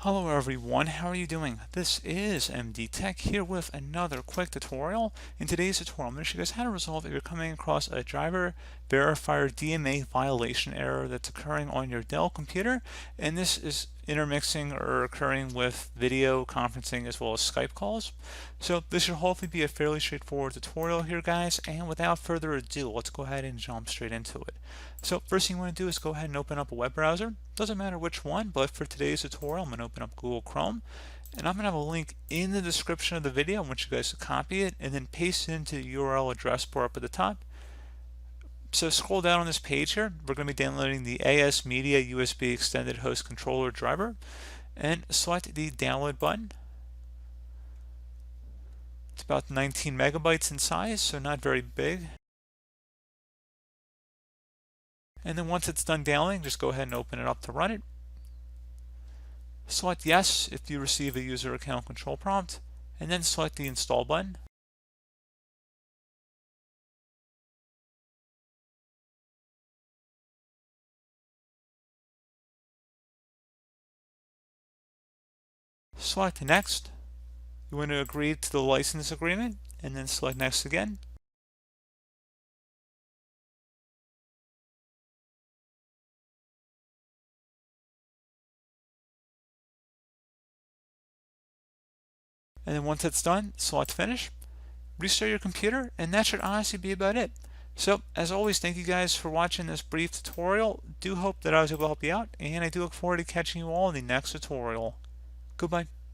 Hello everyone, how are you doing? This is MD Tech here with another quick tutorial. In today's tutorial, I'm going to show you guys how to resolve if you're coming across a driver verifier DMA violation error that's occurring on your Dell computer, and this is intermixing or occurring with video conferencing as well as Skype calls. So this should hopefully be a fairly straightforward tutorial here, guys, and without further ado, let's go ahead and jump straight into it. So first thing you want to do is go ahead and open up a web browser. Doesn't matter which one, but for today's tutorial, I'm going to open up Google Chrome, and I'm going to have a link in the description of the video. I want you guys to copy it and then paste it into the URL address bar up at the top. So scroll down on this page here. We're going to be downloading the AS Media USB Extended Host Controller driver, and select the download button. It's about 19 megabytes in size, so not very big. And then once it's done downloading, just go ahead and open it up to run it. Select yes if you receive a user account control prompt, and then select the install button. Select next. You want to agree to the license agreement, and then select next again. And then once it's done, select finish. Restart your computer, and that should honestly be about it. So as always, thank you guys for watching this brief tutorial. Do hope that I was able to help you out, and I do look forward to catching you all in the next tutorial. Goodbye.